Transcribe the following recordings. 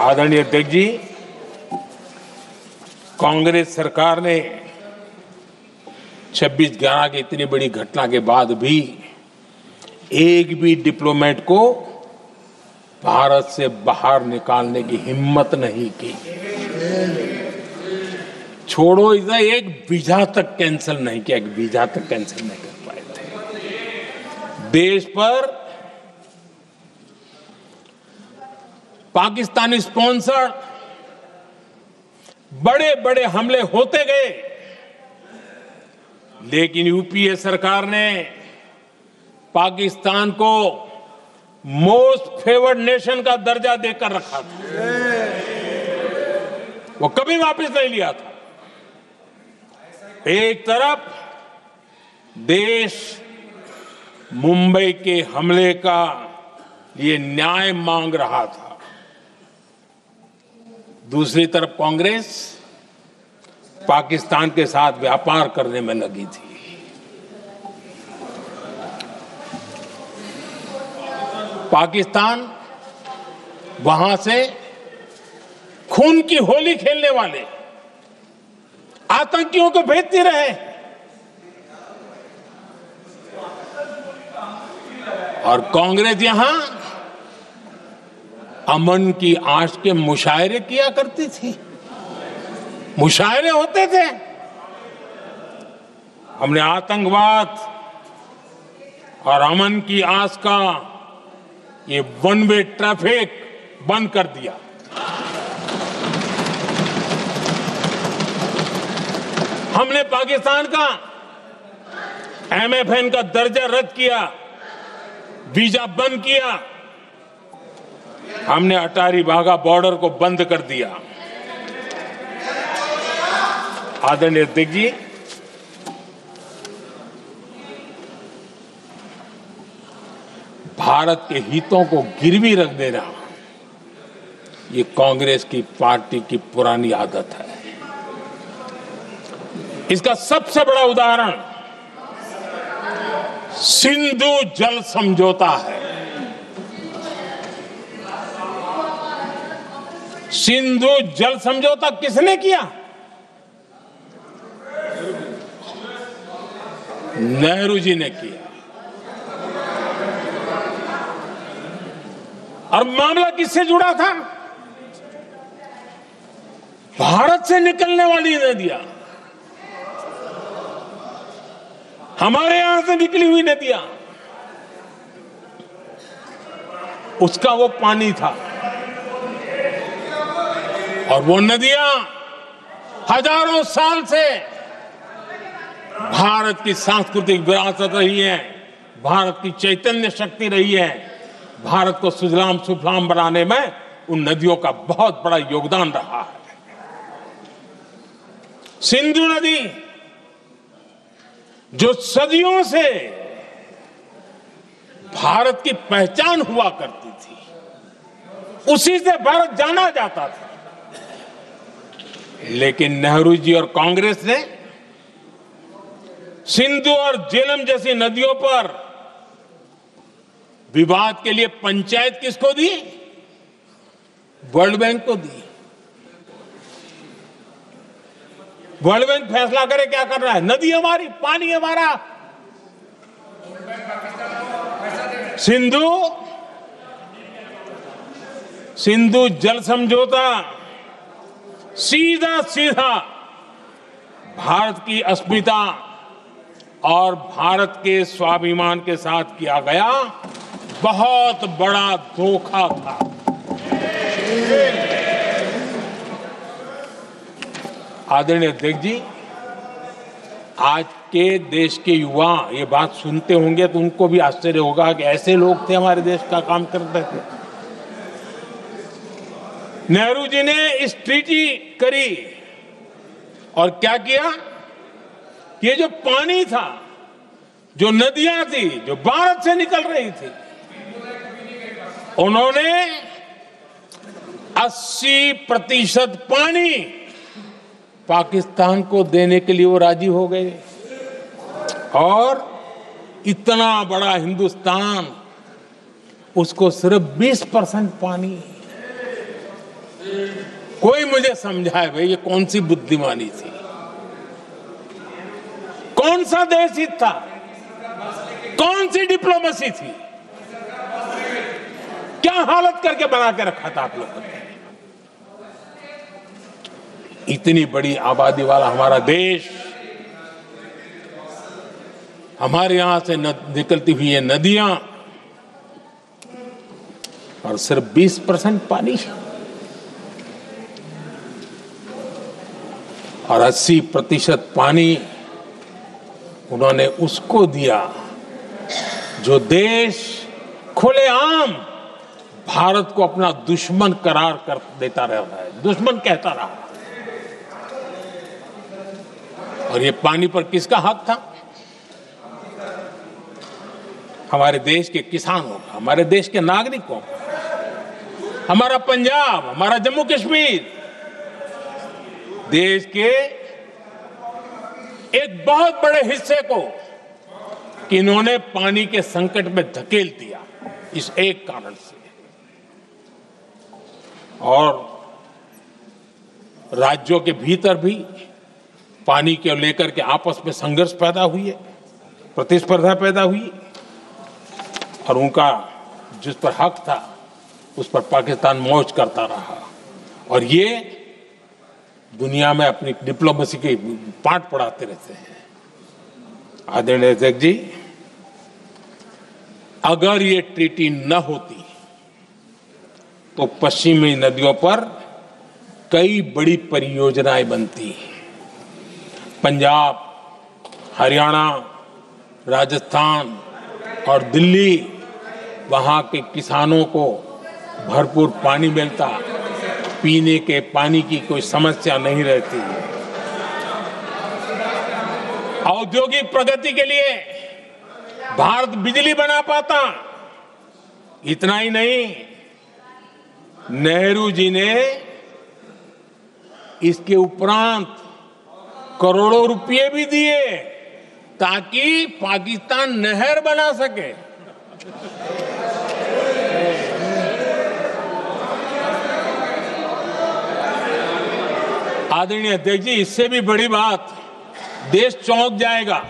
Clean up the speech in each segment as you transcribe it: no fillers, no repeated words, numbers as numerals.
आदरणीय अध्यक्ष जी, कांग्रेस सरकार ने 26/11 की इतनी बड़ी घटना के बाद भी एक भी डिप्लोमेट को भारत से बाहर निकालने की हिम्मत नहीं की। छोड़ो इधर, एक वीजा तक कैंसिल नहीं किया, एक वीजा तक कैंसिल नहीं कर पाए थे। देश पर पाकिस्तानी स्पॉन्सर्ड बड़े बड़े हमले होते गए, लेकिन यूपीए सरकार ने पाकिस्तान को मोस्ट फेवर्ड नेशन का दर्जा देकर रखा था। वो कभी वापस नहीं लिया था। एक तरफ देश मुंबई के हमले का ये न्याय मांग रहा था, दूसरी तरफ कांग्रेस पाकिस्तान के साथ व्यापार करने में लगी थी। पाकिस्तान वहां से खून की होली खेलने वाले आतंकियों को भेजते रहे, और कांग्रेस यहां अमन की आश के मुशायरे किया करती थी। मुशायरे होते थे। हमने आतंकवाद और अमन की आस का ये वन वे ट्रैफिक बंद कर दिया। हमने पाकिस्तान का MFN का दर्जा रद्द किया, वीजा बंद किया। हमने अटारी वाघा बॉर्डर को बंद कर दिया। आदरणीय अध्यक्ष जी, भारत के हितों को गिरवी रख देना ये कांग्रेस की पार्टी की पुरानी आदत है। इसका सबसे बड़ा उदाहरण सिंधु जल समझौता है। सिंधु जल समझौता किसने किया? नेहरू जी ने किया। और मामला किससे जुड़ा था? भारत से निकलने वाली नदियां, हमारे यहां से निकली हुई नदियां, उसका वो पानी था। और वो नदियां हजारों साल से भारत की सांस्कृतिक विरासत रही है, भारत की चैतन्य शक्ति रही है। भारत को सुजलाम सुफलाम बनाने में उन नदियों का बहुत बड़ा योगदान रहा है। सिंधु नदी जो सदियों से भारत की पहचान हुआ करती थी, उसी से भारत जाना जाता था। लेकिन नेहरू जी और कांग्रेस ने सिंधु और झेलम जैसी नदियों पर विवाद के लिए पंचायत किसको दी? वर्ल्ड बैंक को दी। वर्ल्ड बैंक फैसला करे क्या कर रहा है। नदी हमारी, पानी हमारा। सिंधु जल समझौता सीधा सीधा भारत की अस्मिता और भारत के स्वाभिमान के साथ किया गया बहुत बड़ा धोखा था। आदरणीय अध्यक्ष जी, आज के देश के युवा ये बात सुनते होंगे तो उनको भी आश्चर्य होगा कि ऐसे लोग थे हमारे देश का काम करते थे। नेहरू जी ने इस ट्रीटी करी और क्या किया? ये जो पानी था, जो नदियां थी, जो भारत से निकल रही थी, उन्होंने 80% पानी पाकिस्तान को देने के लिए वो राजी हो गए। और इतना बड़ा हिंदुस्तान, उसको सिर्फ 20% पानी। कोई मुझे समझाए भाई ये कौन सी बुद्धिमानी थी, कौन सा देश हित था, कौन सी डिप्लोमेसी थी, क्या हालत करके बना के रखा था आप लोगों ने। इतनी बड़ी आबादी वाला हमारा देश, हमारे यहां से निकलती हुई ये नदियां, और सिर्फ 20% पानी और 80% पानी उन्होंने उसको दिया जो देश खुलेआम भारत को अपना दुश्मन करार कर देता रहा है, दुश्मन कहता रहा। और ये पानी पर किसका हक था? हमारे देश के किसानों का, हमारे देश के नागरिकों का। हमारा पंजाब, हमारा जम्मू कश्मीर देश के एक बहुत बड़े हिस्से को इन्होंने पानी के संकट में धकेल दिया, इस एक कारण से। और राज्यों के भीतर भी पानी को लेकर के आपस में संघर्ष पैदा हुई है, प्रतिस्पर्धा पैदा हुई, और उनका जिस पर हक था उस पर पाकिस्तान मौज करता रहा। और ये दुनिया में अपनी डिप्लोमेसी के पाठ पढ़ाते रहते हैं। आदरणीय अध्यक्ष जी, अगर ये ट्रीटी न होती तो पश्चिमी नदियों पर कई बड़ी परियोजनाएं बनती। पंजाब, हरियाणा, राजस्थान और दिल्ली, वहां के किसानों को भरपूर पानी मिलता, पीने के पानी की कोई समस्या नहीं रहती। औद्योगिक प्रगति के लिए भारत बिजली बना पाता। इतना ही नहीं, नेहरू जी ने इसके उपरांत करोड़ों रुपए भी दिए ताकि पाकिस्तान नहर बना सके। आदरणीय अध्यक्ष जी, इससे भी बड़ी बात, देश चौंक जाएगा।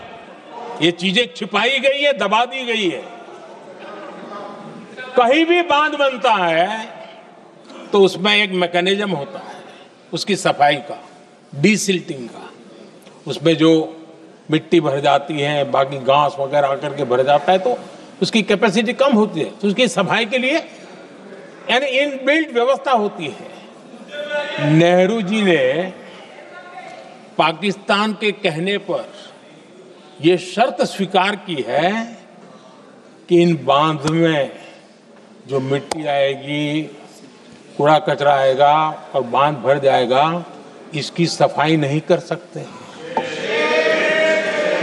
ये चीजें छिपाई गई है, दबा दी गई है। कहीं भी बांध बनता है तो उसमें एक मैकेनिज्म होता है उसकी सफाई का, डीसिल्टिंग का। उसमें जो मिट्टी भर जाती है, बाकी घास वगैरह आकर के भर जाता है तो उसकी कैपेसिटी कम होती है, तो उसकी सफाई के लिए यानी इनबिल्ट व्यवस्था होती है। नेहरू जी ने पाकिस्तान के कहने पर यह शर्त स्वीकार की है कि इन बांध में जो मिट्टी आएगी, कूड़ा कचरा आएगा और बांध भर जाएगा, इसकी सफाई नहीं कर सकते,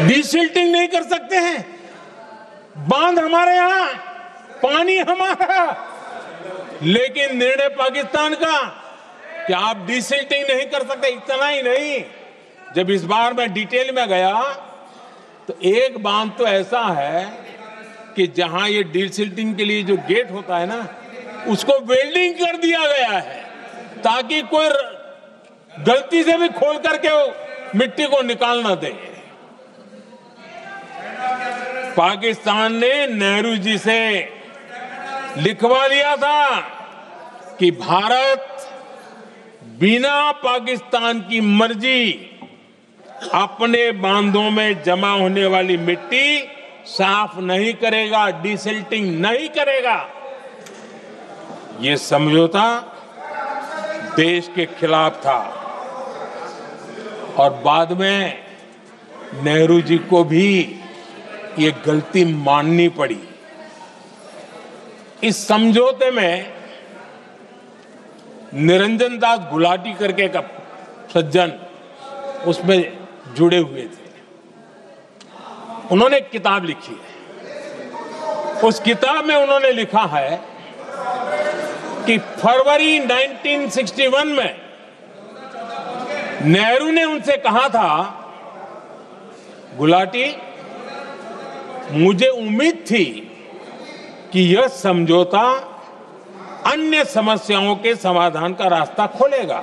डीसिल्टिंग नहीं कर सकते हैं। बांध हमारे यहां, पानी हमारा, लेकिन निर्णय पाकिस्तान का कि आप डीसिल्टिंग नहीं कर सकते। इतना ही नहीं, जब इस बार मैं डिटेल में गया तो एक बांध तो ऐसा है कि जहां ये डीसिल्टिंग के लिए जो गेट होता है ना, उसको वेल्डिंग कर दिया गया है ताकि कोई गलती से भी खोल करके मिट्टी को निकाल ना दे। पाकिस्तान ने नेहरू जी से लिखवा दिया था कि भारत बिना पाकिस्तान की मर्जी अपने बांधों में जमा होने वाली मिट्टी साफ नहीं करेगा, डीसिल्टिंग नहीं करेगा। ये समझौता देश के खिलाफ था और बाद में नेहरू जी को भी ये गलती माननी पड़ी। इस समझौते में निरंजन दास गुलाटी करके एक सज्जन उसमें जुड़े हुए थे। उन्होंने एक किताब लिखी है। उस किताब में उन्होंने लिखा है कि फरवरी 1961 में नेहरू ने उनसे कहा था, गुलाटी, मुझे उम्मीद थी कि यह समझौता अन्य समस्याओं के समाधान का रास्ता खोलेगा,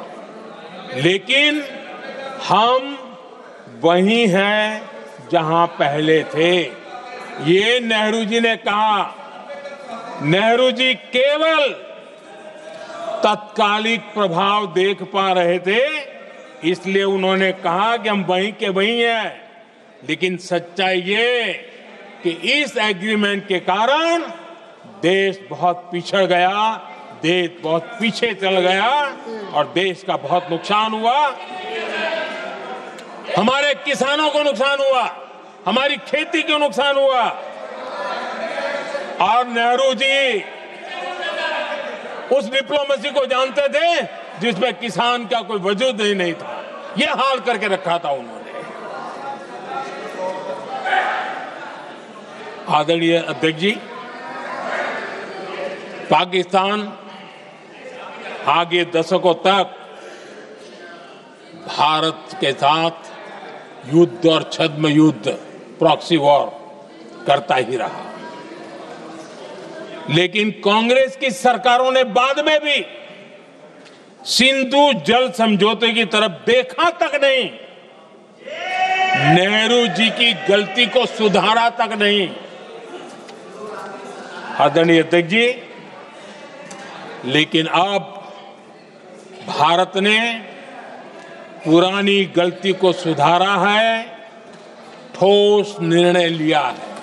लेकिन हम वही हैं जहां पहले थे, ये नेहरू जी ने कहा। नेहरू जी केवल तत्कालिक प्रभाव देख पा रहे थे, इसलिए उन्होंने कहा कि हम वहीं के वहीं हैं। लेकिन सच्चाई ये कि इस एग्रीमेंट के कारण देश बहुत पिछड़ गया, देश बहुत पीछे चल गया और देश का बहुत नुकसान हुआ। हमारे किसानों को नुकसान हुआ, हमारी खेती को नुकसान हुआ। और नेहरू जी उस डिप्लोमेसी को जानते थे जिसमें किसान का कोई वजूद ही नहीं था। यह हाल करके रखा था उन्होंने। आदरणीय अध्यक्ष जी, पाकिस्तान आगे दशकों तक भारत के साथ युद्ध और छद्म युद्ध, प्रॉक्सी वॉर करता ही रहा। लेकिन कांग्रेस की सरकारों ने बाद में भी सिंधु जल समझौते की तरफ देखा तक नहीं, नेहरू जी की गलती को सुधारा तक नहीं। आदरणीय अध्यक्ष जी, लेकिन अब भारत ने पुरानी गलती को सुधारा है, ठोस निर्णय लिया है।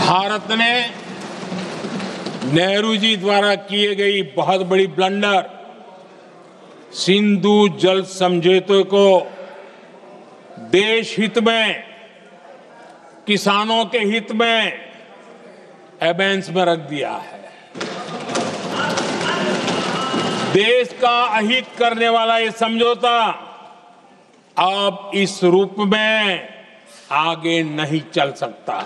भारत ने नेहरू जी द्वारा किए गई बहुत बड़ी ब्लंडर, सिंधु जल समझौते को देश हित में, किसानों के हित में एबेंस में रख दिया है। देश का अहित करने वाला ये समझौता अब इस रूप में आगे नहीं चल सकता।